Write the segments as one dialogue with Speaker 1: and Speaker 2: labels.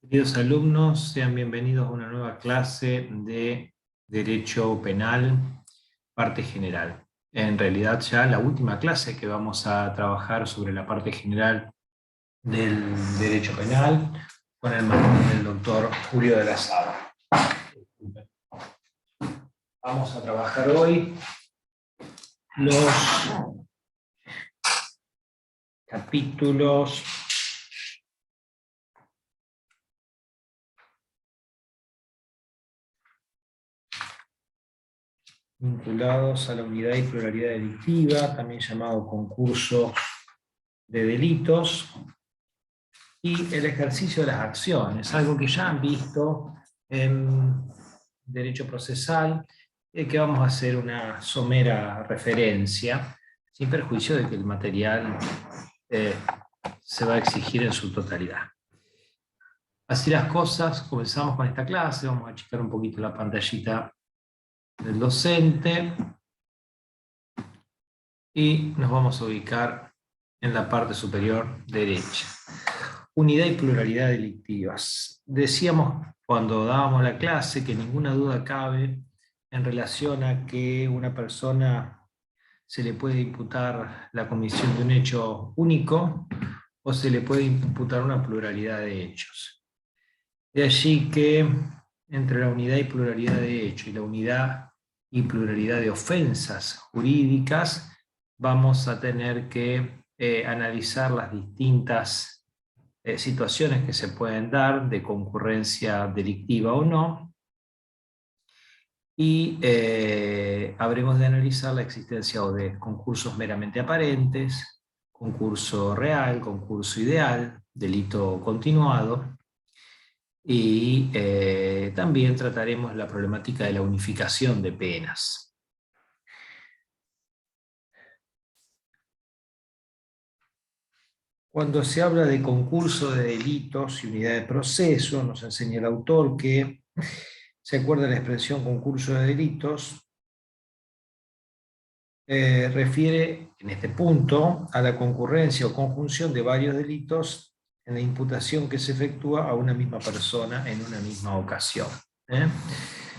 Speaker 1: Queridos alumnos, sean bienvenidos a una nueva clase de Derecho Penal, parte general. En realidad ya la última clase que vamos a trabajar sobre la parte general del Derecho Penal con el manual del doctor Julio de la Saba. Vamos a trabajar hoy los capítulos vinculados a la unidad y pluralidad delictiva, también llamado concurso de delitos, y el ejercicio de las acciones, algo que ya han visto en derecho procesal, que vamos a hacer una somera referencia, sin perjuicio de que el material se va a exigir en su totalidad. Así las cosas, comenzamos con esta clase, vamos a achicar un poquito la pantallita del docente, y nos vamos a ubicar en la parte superior derecha. Unidad y pluralidad delictivas. Decíamos cuando dábamos la clase que ninguna duda cabe en relación a que una persona se le puede imputar la comisión de un hecho único o se le puede imputar una pluralidad de hechos. De allí que entre la unidad y pluralidad de hechos y la unidad y pluralidad de ofensas jurídicas vamos a tener que analizar las distintas situaciones que se pueden dar de concurrencia delictiva o no, y habremos de analizar la existencia o de concursos meramente aparentes, concurso real, concurso ideal, delito continuado, y también trataremos la problemática de la unificación de penas. Cuando se habla de concurso de delitos y unidad de proceso, nos enseña el autor que se acuerda la expresión concurso de delitos, refiere en este punto a la concurrencia o conjunción de varios delitos en la imputación que se efectúa a una misma persona en una misma ocasión.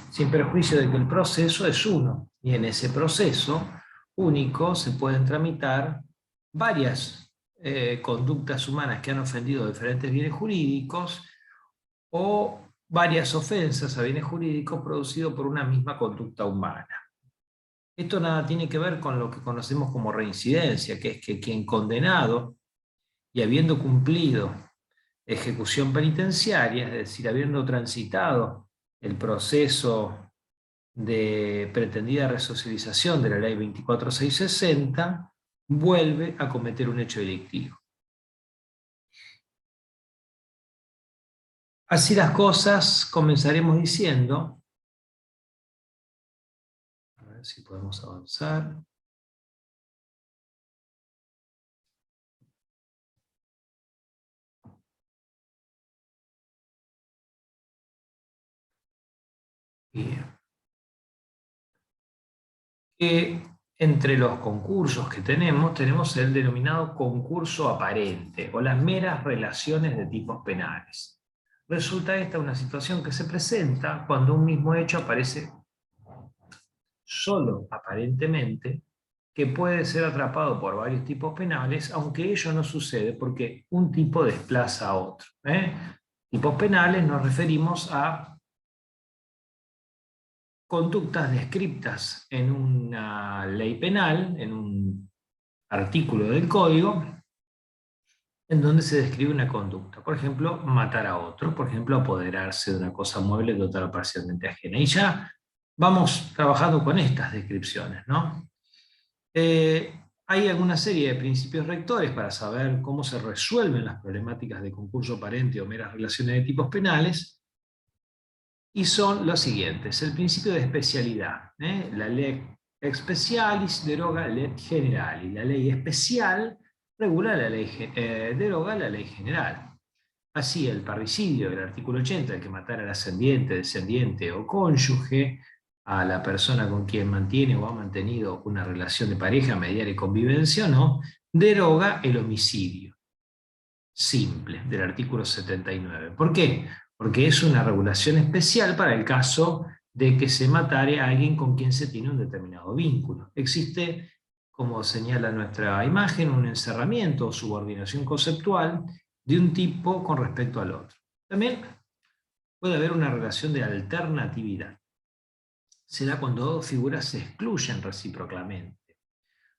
Speaker 1: Sin perjuicio de que el proceso es uno, y en ese proceso único se pueden tramitar varias conductas humanas que han ofendido diferentes bienes jurídicos o varias ofensas a bienes jurídicos producidos por una misma conducta humana. Esto nada tiene que ver con lo que conocemos como reincidencia, que es que quien condenado y habiendo cumplido ejecución penitenciaria, es decir, habiendo transitado el proceso de pretendida resocialización de la ley 24660, vuelve a cometer un hecho delictivo. Así las cosas, comenzaremos diciendo, a ver si podemos avanzar. Bien. Que entre los concursos que tenemos el denominado concurso aparente o las meras relaciones de tipos penales. Resulta esta una situación que se presenta cuando un mismo hecho aparece solo aparentemente, que puede ser atrapado por varios tipos penales, aunque ello no sucede porque un tipo desplaza a otro. Tipos penales nos referimos a conductas descriptas en una ley penal, en un artículo del código, en donde se describe una conducta. Por ejemplo, matar a otro, por ejemplo, apoderarse de una cosa mueble total o parcialmente ajena. Y ya vamos trabajando con estas descripciones, ¿no? Hay alguna serie de principios rectores para saber cómo se resuelven las problemáticas de concurso aparente o meras relaciones de tipos penales, y son los siguientes. El principio de especialidad. La ley specialis deroga la ley general, y la ley especial regula la ley, deroga la ley general. Así, el parricidio del artículo 80, el que matara al ascendiente, descendiente o cónyuge, a la persona con quien mantiene o ha mantenido una relación de pareja, mediar y convivencia o no, deroga el homicidio. simple del artículo 79. ¿Por qué? Porque es una regulación especial para el caso de que se matare a alguien con quien se tiene un determinado vínculo. Existe, como señala nuestra imagen, un encerramiento o subordinación conceptual de un tipo con respecto al otro. También puede haber una relación de alternatividad. Se da cuando dos figuras se excluyen recíprocamente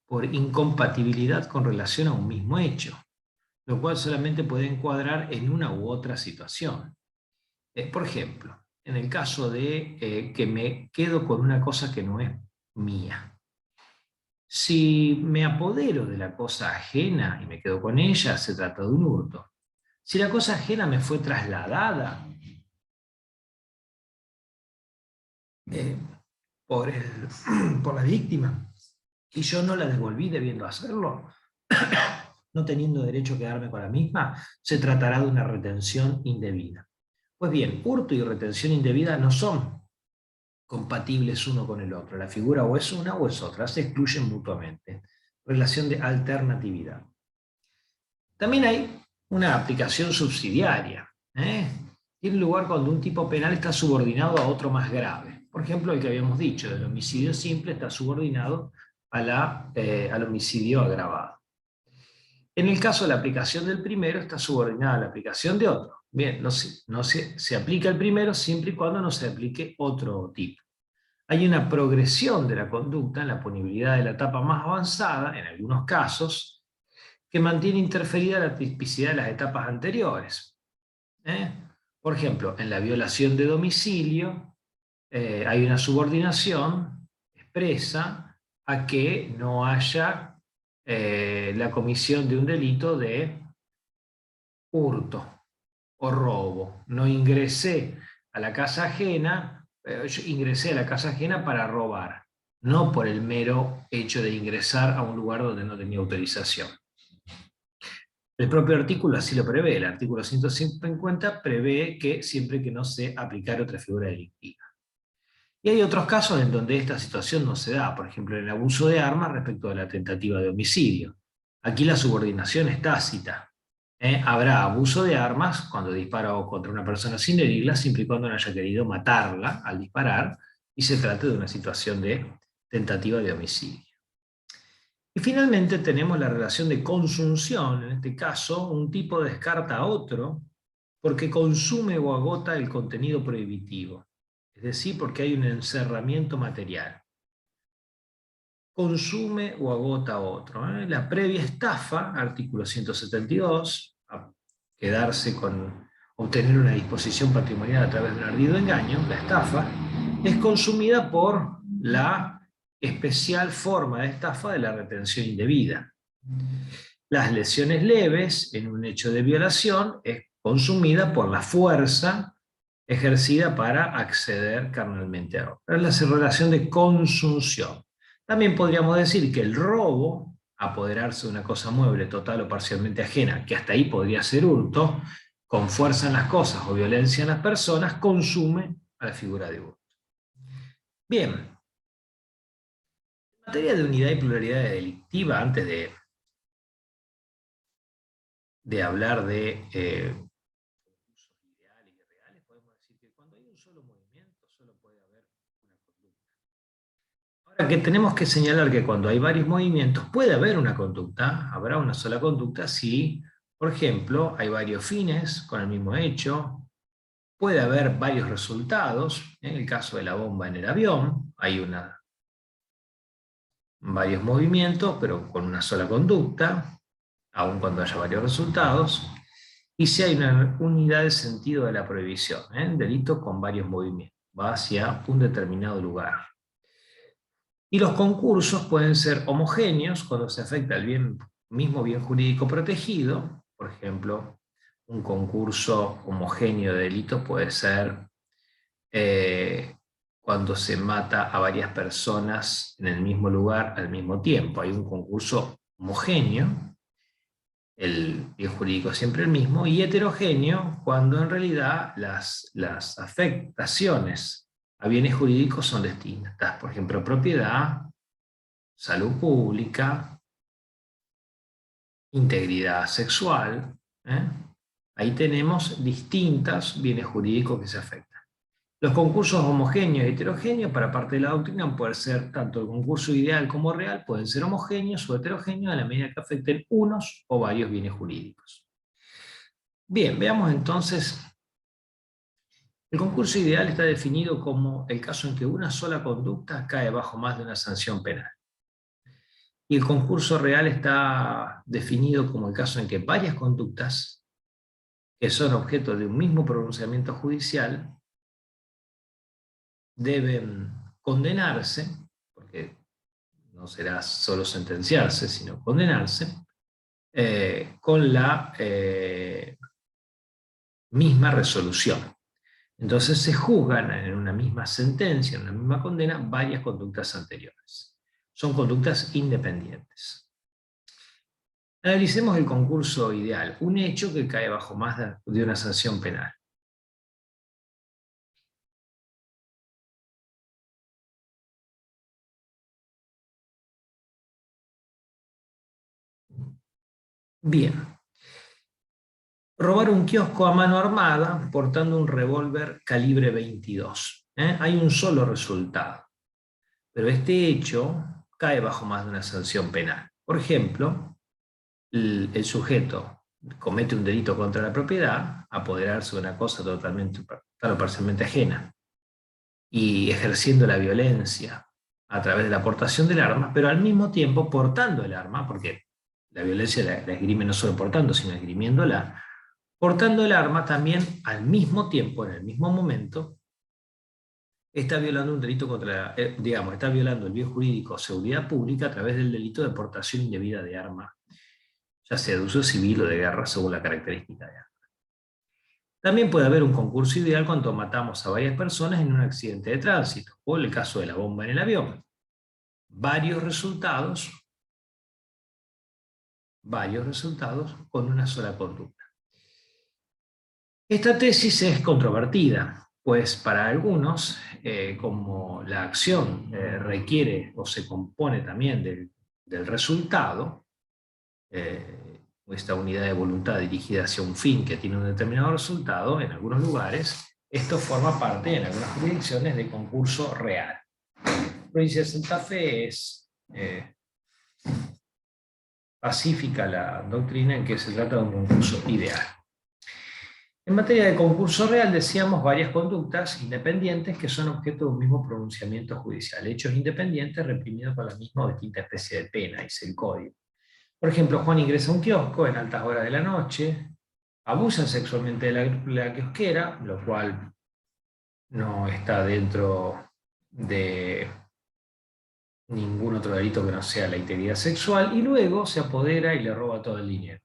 Speaker 1: por incompatibilidad con relación a un mismo hecho, lo cual solamente puede encuadrar en una u otra situación. Por ejemplo, en el caso de que me quedo con una cosa que no es mía. Si me apodero de la cosa ajena y me quedo con ella, se trata de un hurto. Si la cosa ajena me fue trasladada eh, por la víctima y yo no la devolví debiendo hacerlo, no teniendo derecho a quedarme con la misma, se tratará de una retención indebida. Pues bien, hurto y retención indebida no son compatibles uno con el otro. La figura o es una o es otra, se excluyen mutuamente. Relación de alternatividad. También hay una aplicación subsidiaria. Tiene lugar cuando un tipo penal está subordinado a otro más grave. Por ejemplo, el que habíamos dicho, el homicidio simple está subordinado al homicidio agravado. En el caso de la aplicación del primero, está subordinada a la aplicación de otro. Bien, se aplica el primero siempre y cuando no se aplique otro tipo. Hay una progresión de la conducta en la punibilidad de la etapa más avanzada, en algunos casos, que mantiene interferida la tipicidad de las etapas anteriores. Por ejemplo, en la violación de domicilio hay una subordinación expresa a que no haya la comisión de un delito de hurto o robo. No ingresé a la casa ajena, yo ingresé a la casa ajena para robar, no por el mero hecho de ingresar a un lugar donde no tenía autorización. El propio artículo así lo prevé. El artículo 150 prevé que siempre que no se aplicara otra figura delictiva. Y hay otros casos en donde esta situación no se da, por ejemplo, en el abuso de armas respecto a la tentativa de homicidio. Aquí la subordinación es tácita. Habrá abuso de armas cuando dispara contra una persona sin herirla, siempre y cuando no haya querido matarla al disparar y se trate de una situación de tentativa de homicidio. Y finalmente tenemos la relación de consunción. En este caso, un tipo descarta a otro porque consume o agota el contenido prohibitivo, es decir, porque hay un encerramiento material. Consume o agota a otro. La previa estafa, artículo 172, a quedarse con obtener una disposición patrimonial a través de un ardido engaño, la estafa, es consumida por la especial forma de estafa de la retención indebida. Las lesiones leves en un hecho de violación es consumida por la fuerza ejercida para acceder carnalmente a otro. Es la relación de consunción. También podríamos decir que el robo, apoderarse de una cosa mueble total o parcialmente ajena, que hasta ahí podría ser hurto, con fuerza en las cosas o violencia en las personas, consume a la figura de hurto. Bien, en materia de unidad y pluralidad delictiva, antes de hablar de usos ideales y reales, podemos decir que cuando hay un solo movimiento, solo puede haber una conducta. Ahora que tenemos que señalar que cuando hay varios movimientos puede haber una conducta, habrá una sola conducta si, por ejemplo, hay varios fines con el mismo hecho, puede haber varios resultados. En el caso de la bomba en el avión, hay varios movimientos, pero con una sola conducta, aun cuando haya varios resultados. Y si hay una unidad de sentido de la prohibición, delito con varios movimientos, va hacia un determinado lugar. Y los concursos pueden ser homogéneos cuando se afecta el mismo bien jurídico protegido. Por ejemplo, un concurso homogéneo de delitos puede ser cuando se mata a varias personas en el mismo lugar al mismo tiempo. Hay un concurso homogéneo, el bien jurídico es siempre el mismo, y heterogéneo cuando en realidad las afectaciones a bienes jurídicos son distintas. Por ejemplo, propiedad, salud pública, integridad sexual, Ahí tenemos distintos bienes jurídicos que se afectan. Los concursos homogéneos y heterogéneos para parte de la doctrina pueden ser tanto el concurso ideal como real, pueden ser homogéneos o heterogéneos a la medida que afecten unos o varios bienes jurídicos. Bien, veamos entonces. El concurso ideal está definido como el caso en que una sola conducta cae bajo más de una sanción penal. Y el concurso real está definido como el caso en que varias conductas que son objeto de un mismo pronunciamiento judicial deben condenarse, porque no será solo sentenciarse, sino condenarse, con la misma resolución. Entonces se juzgan en una misma sentencia, en una misma condena, varias conductas anteriores. Son conductas independientes. Analicemos el concurso ideal, un hecho que cae bajo más de una sanción penal. Bien. Robar un kiosco a mano armada portando un revólver calibre 22. Hay un solo resultado. Pero este hecho cae bajo más de una sanción penal. Por ejemplo, el sujeto comete un delito contra la propiedad, apoderarse de una cosa total o parcialmente ajena, y ejerciendo la violencia a través de la aportación del arma, pero al mismo tiempo portando el arma, porque la violencia la esgrime no solo portando, sino esgrimiéndola, portando el arma también al mismo tiempo, en el mismo momento, está violando un delito contra, está violando el bien jurídico o seguridad pública a través del delito de portación indebida de arma, ya sea de uso civil o de guerra, según la característica de arma. También puede haber un concurso ideal cuando matamos a varias personas en un accidente de tránsito, o el caso de la bomba en el avión. Varios resultados con una sola conducta. Esta tesis es controvertida, pues para algunos, como la acción requiere o se compone también del resultado, esta unidad de voluntad dirigida hacia un fin que tiene un determinado resultado, en algunos lugares, esto forma parte, en algunas jurisdicciones, de concurso real. La provincia de Santa Fe es pacífica la doctrina en que se trata de un concurso ideal. En materia de concurso real, decíamos varias conductas independientes que son objeto de un mismo pronunciamiento judicial. Hechos independientes reprimidos con la misma o distinta especie de pena, dice el código. Por ejemplo, Juan ingresa a un kiosco en altas horas de la noche, abusa sexualmente de la kiosquera, lo cual no está dentro de ningún otro delito que no sea la integridad sexual, y luego se apodera y le roba todo el dinero.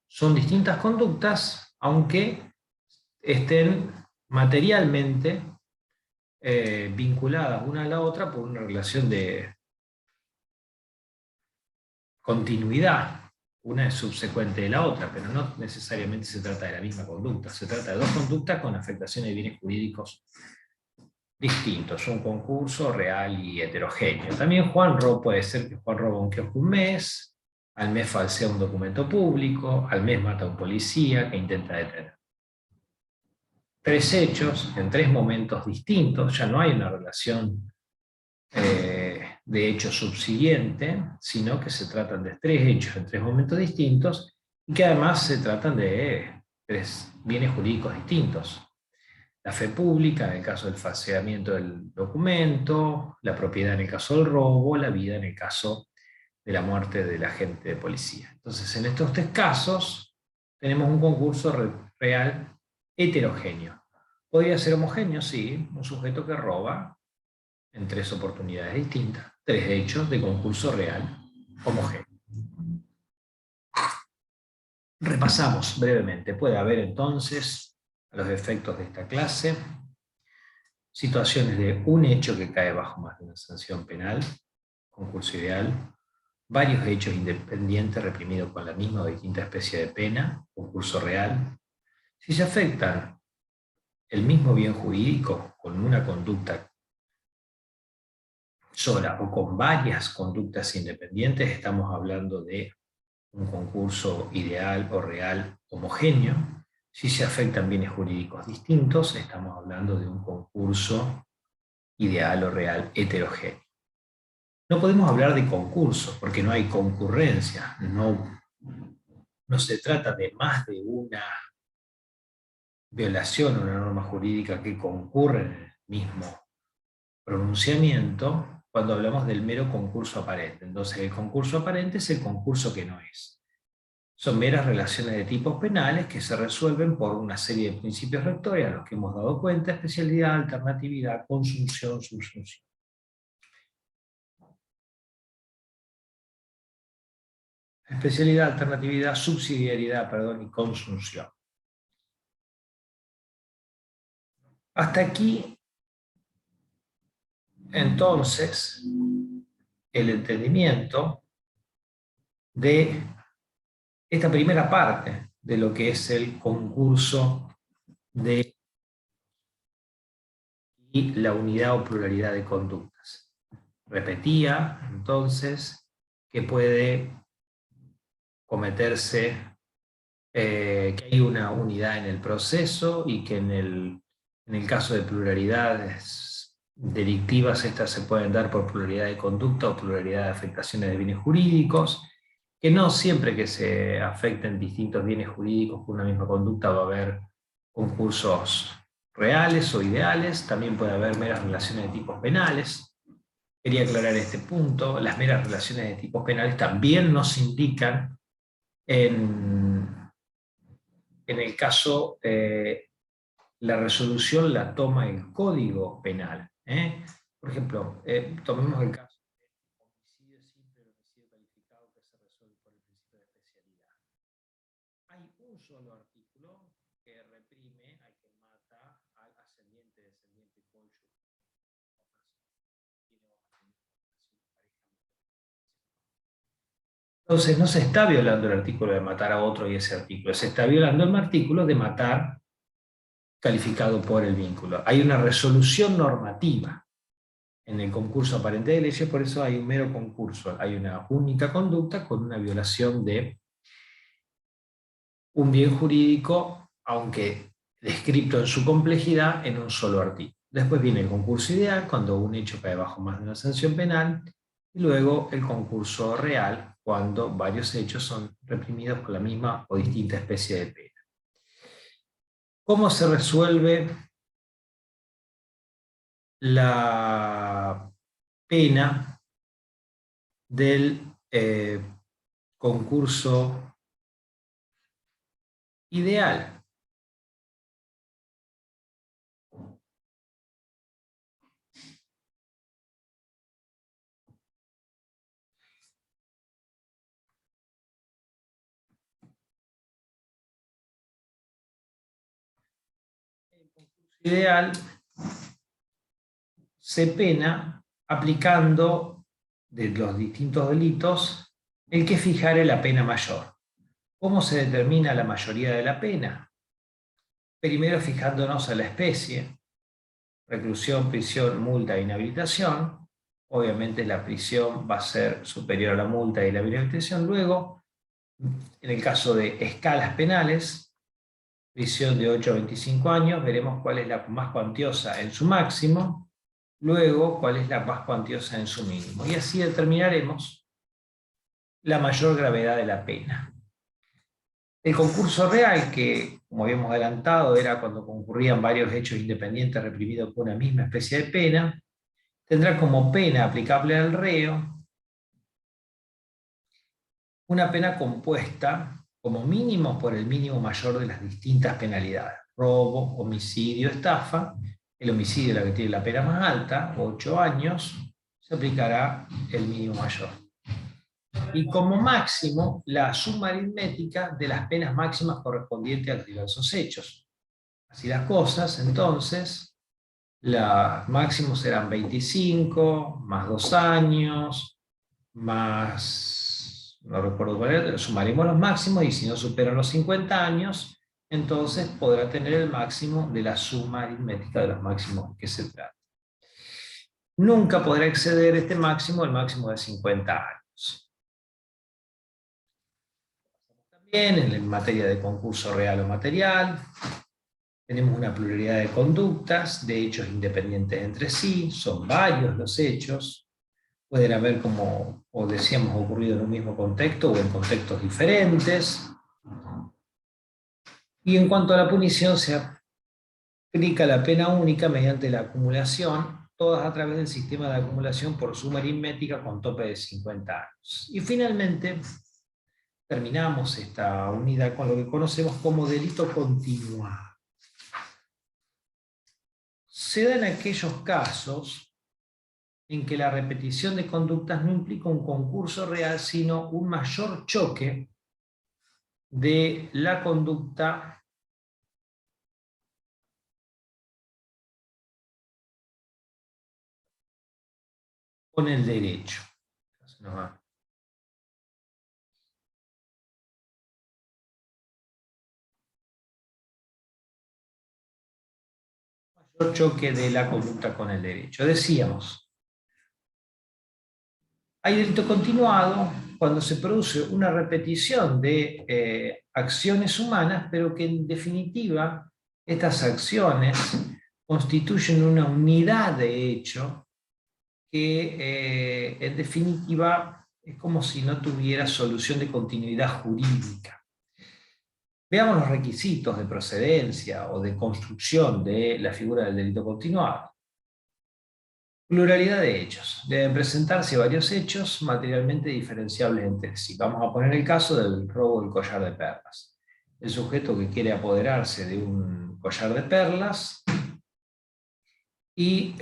Speaker 1: Son distintas conductas, aunque estén materialmente vinculadas una a la otra por una relación de continuidad. Una es subsecuente de la otra, pero no necesariamente se trata de la misma conducta. Se trata de dos conductas con afectaciones de bienes jurídicos distintos, un concurso real y heterogéneo. También puede ser que Juan roba un kiosco un mes, al mes falsea un documento público, al mes mata a un policía que intenta detener. Tres hechos en tres momentos distintos, ya no hay una relación de hecho subsiguiente, sino que se tratan de tres hechos en tres momentos distintos y que además se tratan de tres bienes jurídicos distintos. La fe pública en el caso del falseamiento del documento, la propiedad en el caso del robo, la vida en el caso de la muerte del agente de policía. Entonces, en estos tres casos tenemos un concurso real heterogéneo. Podría ser homogéneo, sí, un sujeto que roba en tres oportunidades distintas, tres hechos de concurso real homogéneo. Repasamos brevemente. Puede haber entonces, a los efectos de esta clase, situaciones de un hecho que cae bajo más de una sanción penal, concurso ideal, varios hechos independientes reprimidos con la misma o distinta especie de pena, concurso real. Si se afectan el mismo bien jurídico con una conducta sola o con varias conductas independientes, estamos hablando de un concurso ideal o real homogéneo. Si se afectan bienes jurídicos distintos, estamos hablando de un concurso ideal o real heterogéneo. No podemos hablar de concurso porque no hay concurrencia, no se trata de más de una violación a una norma jurídica que concurre en el mismo pronunciamiento cuando hablamos del mero concurso aparente. Entonces el concurso aparente es el concurso que no es. Son meras relaciones de tipos penales que se resuelven por una serie de principios rectores a los que hemos dado cuenta: especialidad, alternatividad, consunción, subsunción. Especialidad, alternatividad, subsidiariedad, y consunción. Hasta aquí, entonces, el entendimiento de esta primera parte de lo que es el concurso y la unidad o pluralidad de conductas. Repetía, entonces, que puede cometerse, que hay una unidad en el proceso y que en el caso de pluralidades delictivas, estas se pueden dar por pluralidad de conducta o pluralidad de afectaciones de bienes jurídicos, que no siempre que se afecten distintos bienes jurídicos por una misma conducta va a haber concursos reales o ideales, también puede haber meras relaciones de tipos penales. Quería aclarar este punto: las meras relaciones de tipos penales también nos indican en el caso, la resolución la toma el Código Penal. Por ejemplo, tomemos el caso de homicidio simple o homicidio calificado que se resuelve por el principio de especialidad. Hay un solo artículo que reprime a quien mata al ascendiente, descendiente, cónyuge. Entonces no se está violando el artículo de matar a otro y ese artículo, se está violando el artículo de matar calificado por el vínculo. Hay una resolución normativa en el concurso aparente de leyes, por eso hay un mero concurso, hay una única conducta con una violación de un bien jurídico, aunque descrito en su complejidad, en un solo artículo. Después viene el concurso ideal, cuando un hecho cae bajo más de una sanción penal, y luego el concurso real, cuando varios hechos son reprimidos por la misma o distinta especie de pena. ¿Cómo se resuelve la pena del concurso ideal? El concurso ideal se pena aplicando de los distintos delitos el que fijare la pena mayor. ¿Cómo se determina la mayoría de la pena? Primero fijándonos a la especie: reclusión, prisión, multa, inhabilitación. Obviamente la prisión va a ser superior a la multa y la inhabilitación. Luego, en el caso de escalas penales, prisión de 8 a 25 años, veremos cuál es la más cuantiosa en su máximo, luego cuál es la más cuantiosa en su mínimo. Y así determinaremos la mayor gravedad de la pena. El concurso real, que como habíamos adelantado era cuando concurrían varios hechos independientes reprimidos por una misma especie de pena, tendrá como pena aplicable al reo una pena compuesta como mínimo por el mínimo mayor de las distintas penalidades: robo, homicidio, estafa. El homicidio es la que tiene la pena más alta, 8 años, se aplicará el mínimo mayor. Y como máximo, la suma aritmética de las penas máximas correspondientes a los diversos hechos. Así las cosas, entonces, los máximos serán 25, más 2 años, más, no recuerdo cuál era, sumaremos los máximos, y si no superan los 50 años, entonces podrá tener el máximo de la suma aritmética de los máximos que se trata. Nunca podrá exceder este máximo el máximo de 50 años. Bien, en materia de concurso real o material, tenemos una pluralidad de conductas, de hechos independientes entre sí, son varios los hechos, pueden haber, como o decíamos, ocurrido en un mismo contexto o en contextos diferentes. Y en cuanto a la punición, se aplica la pena única mediante la acumulación, todas a través del sistema de acumulación por suma aritmética con tope de 50 años. Y finalmente, terminamos esta unidad con lo que conocemos como delito continuado. Se dan aquellos casos en que la repetición de conductas no implica un concurso real, sino un mayor choque de la conducta con el derecho. Mayor choque de la conducta con el derecho. Decíamos, hay delito continuado cuando se produce una repetición de acciones humanas, pero que en definitiva estas acciones constituyen una unidad de hecho que en definitiva es como si no tuviera solución de continuidad jurídica. Veamos los requisitos de procedencia o de construcción de la figura del delito continuado. Pluralidad de hechos. Deben presentarse varios hechos materialmente diferenciables entre sí. Vamos a poner el caso del robo del collar de perlas. El sujeto que quiere apoderarse de un collar de perlas y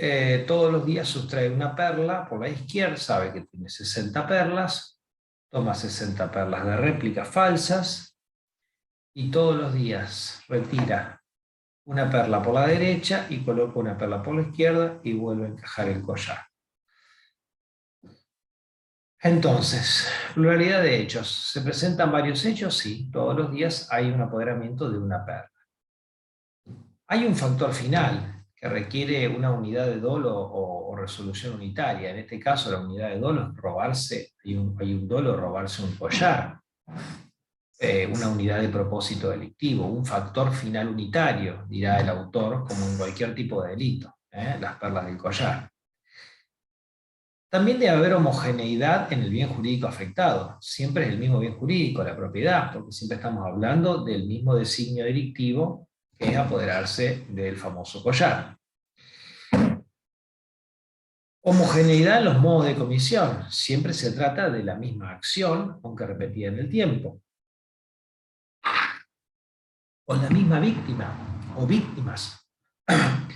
Speaker 1: todos los días sustrae una perla por la izquierda, sabe que tiene 60 perlas, toma 60 perlas de réplica falsas y todos los días retira una perla por la derecha y coloca una perla por la izquierda y vuelve a encajar el collar. Entonces, pluralidad de hechos. ¿Se presentan varios hechos? Sí, todos los días hay un apoderamiento de una perla. Hay un factor final que requiere una unidad de dolo o resolución unitaria. En este caso, la unidad de dolo es robarse, hay un dolo, robarse un collar. Una unidad de propósito delictivo, un factor final unitario, dirá el autor, como en cualquier tipo de delito, las perlas del collar. También debe haber homogeneidad en el bien jurídico afectado. Siempre es el mismo bien jurídico, la propiedad, porque siempre estamos hablando del mismo designio delictivo, que es apoderarse del famoso collar. Homogeneidad en los modos de comisión. Siempre se trata de la misma acción, aunque repetida en el tiempo. O la misma víctima, o víctimas.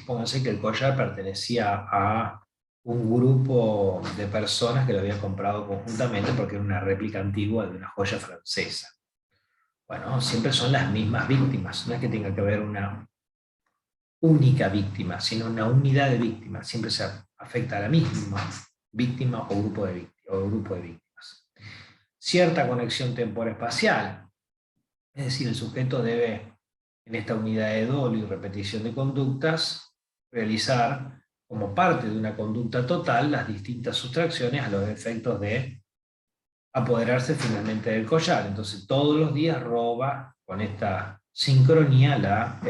Speaker 1: Pónganse que el collar pertenecía a un grupo de personas que lo habían comprado conjuntamente porque era una réplica antigua de una joya francesa. Bueno, siempre son las mismas víctimas, no es que tenga que haber una única víctima, sino una unidad de víctimas, siempre se afecta a la misma víctima o grupo de víctimas. Cierta conexión temporal-espacial, es decir, el sujeto debe, en esta unidad de dolo y repetición de conductas, realizar como parte de una conducta total las distintas sustracciones a los efectos de apoderarse finalmente del collar. Entonces todos los días roba con esta sincronía la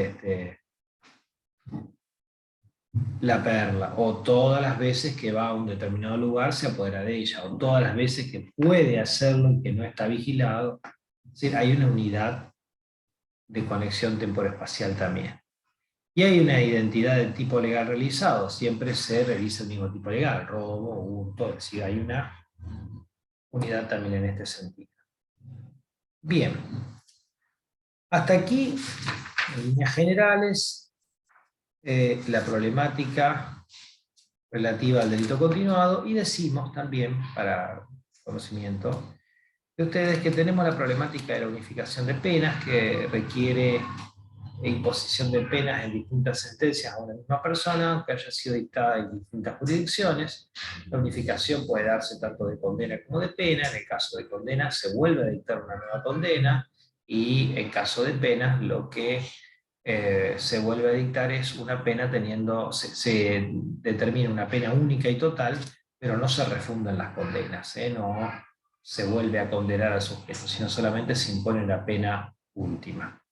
Speaker 1: perla, o todas las veces que va a un determinado lugar se apodera de ella, o todas las veces que puede hacerlo y que no está vigilado. Es decir, hay una unidad de conexión temporespacial también. Y hay una identidad de tipo legal realizado, siempre se revisa el mismo tipo legal, robo, hurto, es decir, hay una unidad también en este sentido. Bien, hasta aquí, en líneas generales, la problemática relativa al delito continuado, y decimos también, para conocimiento de ustedes, que tenemos la problemática de la unificación de penas, que requiere imposición de penas en distintas sentencias a una misma persona, aunque haya sido dictada en distintas jurisdicciones. La unificación puede darse tanto de condena como de pena. En el caso de condena se vuelve a dictar una nueva condena, y en caso de penas lo que se vuelve a dictar es una pena se determina una pena única y total, pero no se refundan las condenas, no se vuelve a condenar al sujeto, sino solamente se impone la pena última.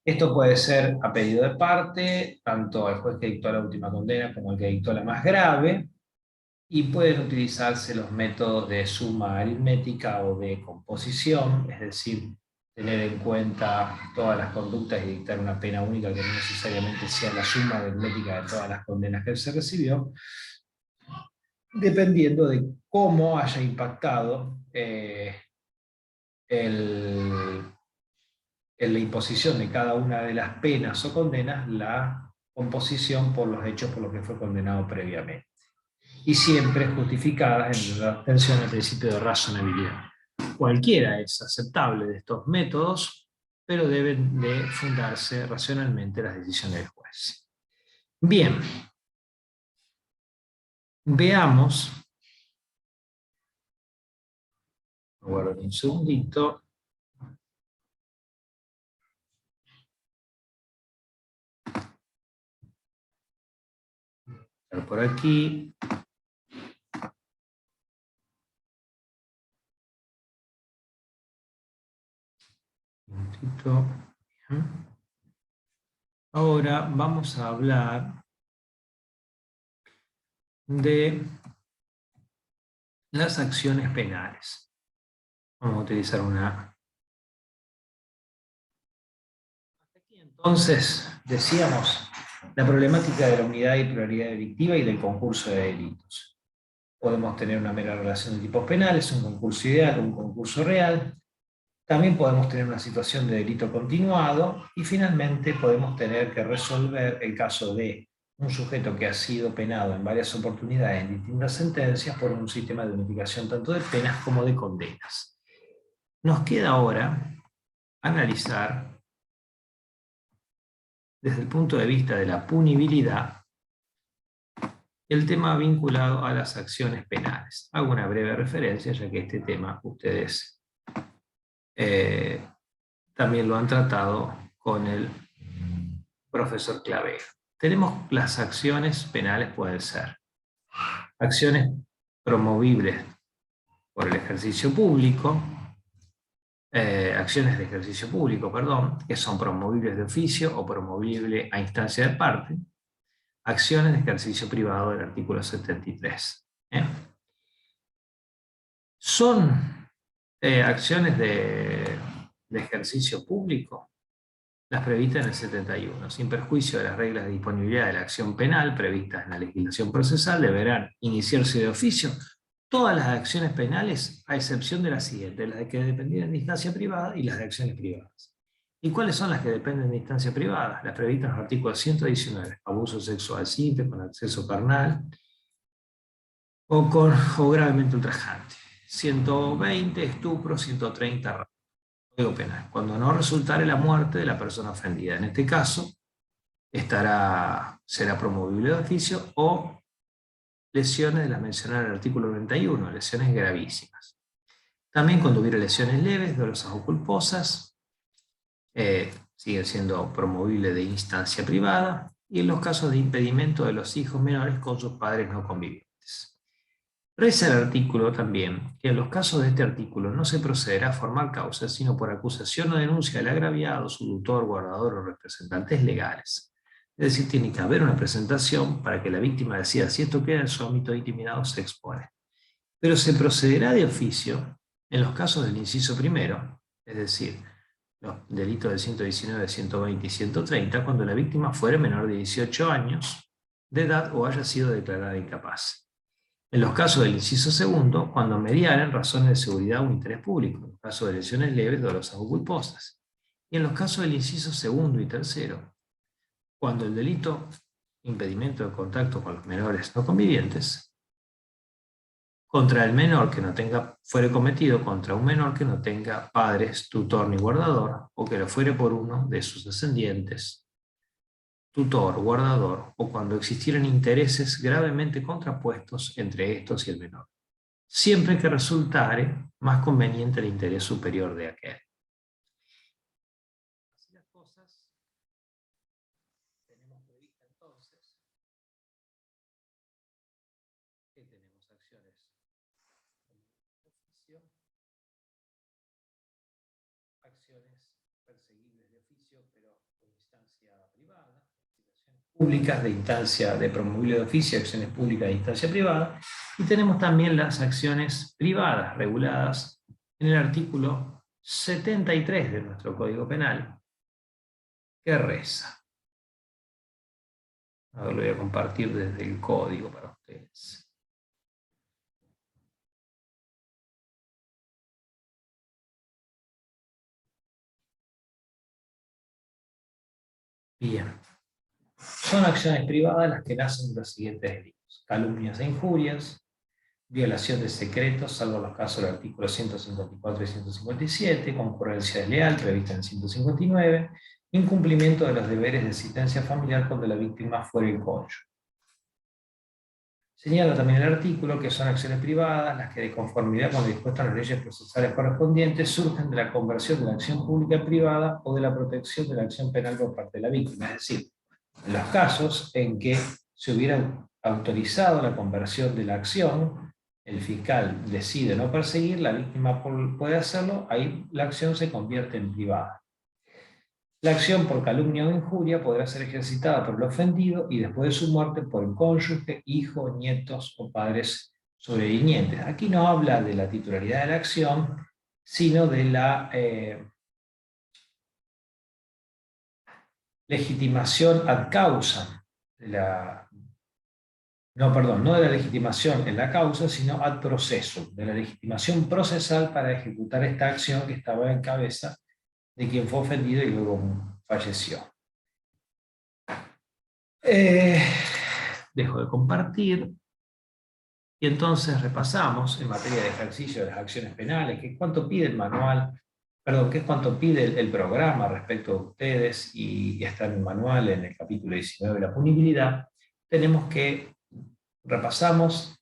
Speaker 1: Esto puede ser a pedido de parte, tanto el juez que dictó la última condena como el que dictó la más grave, y pueden utilizarse los métodos de suma aritmética o de composición, es decir, tener en cuenta todas las conductas y dictar una pena única que no necesariamente sea la suma aritmética de todas las condenas que se recibió, dependiendo de cómo haya impactado en la imposición de cada una de las penas o condenas la composición por los hechos por los que fue condenado previamente. Y siempre justificadas en la atención al principio de razonabilidad. Cualquiera es aceptable de estos métodos, pero deben de fundarse racionalmente las decisiones del juez. Bien, veamos, guardo un segundito. Por aquí. Un momentito. Ahora vamos a hablar de las acciones penales. Vamos a utilizar una. Aquí entonces decíamos la problemática de la unidad y pluralidad delictiva y del concurso de delitos. Podemos tener una mera relación de tipos penales, un concurso ideal, un concurso real. También podemos tener una situación de delito continuado y finalmente podemos tener que resolver el caso de un sujeto que ha sido penado en varias oportunidades en distintas sentencias por un sistema de unificación tanto de penas como de condenas. Nos queda ahora analizar desde el punto de vista de la punibilidad el tema vinculado a las acciones penales. Hago una breve referencia ya que este tema ustedes también lo han tratado con el profesor Clavero. Tenemos las acciones penales, pueden ser acciones promovibles por el ejercicio público, acciones de ejercicio público, perdón, que son promovibles de oficio o promovibles a instancia de parte, acciones de ejercicio privado del artículo 73. Son acciones de ejercicio público las previstas en el 71, sin perjuicio de las reglas de disponibilidad de la acción penal previstas en la legislación procesal, deberán iniciarse de oficio todas las acciones penales, a excepción de las siguientes, las que dependían de instancia privada y las de acciones privadas. ¿Y cuáles son las que dependen de instancia privada? Las previstas en el artículo 119, abuso sexual simple, con acceso carnal, o gravemente ultrajante. 120, estupro, 130, Código Penal, cuando no resultare la muerte de la persona ofendida. En este caso, será promovible de oficio o lesiones de las mencionadas en el artículo 91, lesiones gravísimas. También cuando hubiera lesiones leves, dolosas o culposas, siguen siendo promovibles de instancia privada, y en los casos de impedimento de los hijos menores con sus padres no convivientes. Reza el artículo también que en los casos de este artículo no se procederá a formar causa, sino por acusación o denuncia del agraviado, su tutor, guardador o representantes legales. Es decir, tiene que haber una presentación para que la víctima decida si esto queda en su ámbito de intimidad o se expone. Pero se procederá de oficio en los casos del inciso primero, es decir, los delitos de 119, 120 y 130, cuando la víctima fuere menor de 18 años de edad o haya sido declarada incapaz. En los casos del inciso segundo, cuando mediaren razones de seguridad o interés público, en los casos de lesiones leves, dolosas o culposas. Y en los casos del inciso segundo y tercero, cuando el delito impedimento de contacto con los menores no convivientes, contra el menor que no fuere cometido contra un menor que no tenga padres, tutor ni guardador, o que lo fuere por uno de sus descendientes, tutor, guardador, o cuando existieran intereses gravemente contrapuestos entre estos y el menor, siempre que resultare más conveniente el interés superior de aquel. Así las cosas, tenemos prevista entonces que tenemos acciones de oficio oficio, pero con instancia privada, públicas de instancia de promovible de oficio, acciones públicas de instancia privada, y tenemos también las acciones privadas reguladas en el artículo 73 de nuestro Código Penal, que reza. Ahora lo voy a compartir desde el código para ustedes. Bien. Son acciones privadas las que nacen de los siguientes delitos: calumnias e injurias, violación de secretos, salvo los casos del artículo 154 y 157, concurrencia desleal, prevista en 159, incumplimiento de los deberes de asistencia familiar cuando la víctima fuera el cónyuge. Señala también el artículo que son acciones privadas las que, de conformidad con lo dispuesto en las leyes procesales correspondientes, surgen de la conversión de la acción pública en privada o de la protección de la acción penal por parte de la víctima. Es decir, en los casos en que se hubiera autorizado la conversión de la acción, el fiscal decide no perseguir, la víctima puede hacerlo, ahí la acción se convierte en privada. La acción por calumnia o injuria podrá ser ejercitada por el ofendido y después de su muerte por el cónyuge, hijo, nietos o padres sobrevivientes. Aquí no habla de la titularidad de la acción, sino de la legitimación ad causa, no de la legitimación en la causa, sino ad proceso, de la legitimación procesal para ejecutar esta acción que estaba en cabeza de quien fue ofendido y luego falleció. Dejo de compartir. Y entonces repasamos en materia de ejercicio de las acciones penales, que es cuánto pide el manual, que es cuánto pide el programa respecto a ustedes, y está en el manual en el capítulo 19 de la punibilidad. Tenemos que repasamos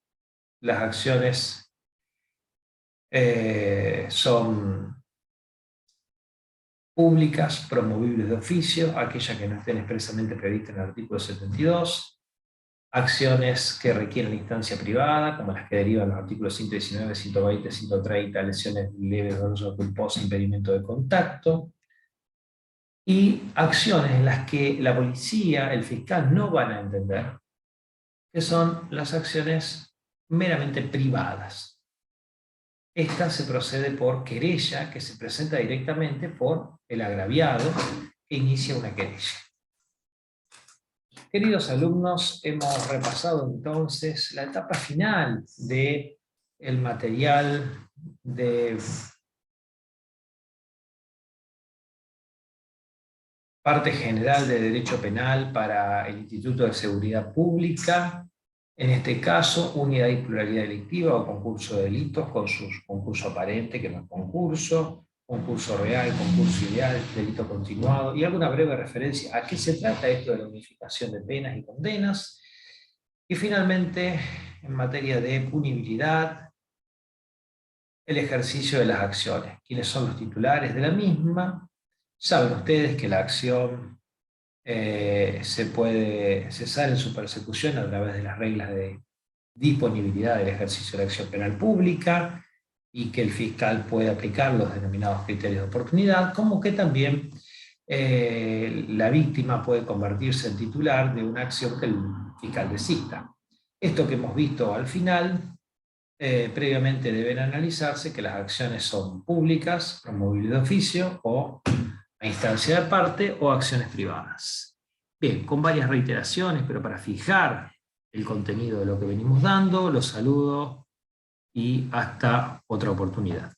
Speaker 1: las acciones son públicas, promovibles de oficio, aquellas que no estén expresamente previstas en el artículo 72, acciones que requieren instancia privada, como las que derivan los artículos 119, 120, 130, lesiones leves, dolosas, culposas, impedimento de contacto, y acciones en las que la policía, el fiscal no van a entender, que son las acciones meramente privadas. Esta se procede por querella, que se presenta directamente por el agraviado que inicia una querella. Queridos alumnos, hemos repasado entonces la etapa final del material de parte general de Derecho Penal para el Instituto de Seguridad Pública, en este caso, unidad y pluralidad delictiva o concurso de delitos con su concurso aparente, que no es concurso real, concurso ideal, delito continuado, y alguna breve referencia a qué se trata esto de la unificación de penas y condenas. Y finalmente, en materia de punibilidad, el ejercicio de las acciones. ¿Quiénes son los titulares de la misma? Saben ustedes que la acción se puede cesar en su persecución a través de las reglas de disponibilidad del ejercicio de la acción penal pública, y que el fiscal puede aplicar los denominados criterios de oportunidad, como que también la víctima puede convertirse en titular de una acción que el fiscal desista. Esto que hemos visto al final, previamente deben analizarse que las acciones son públicas, promovibles de oficio o a instancia de parte, o acciones privadas. Bien, con varias reiteraciones, pero para fijar el contenido de lo que venimos dando, los saludo y hasta otra oportunidad.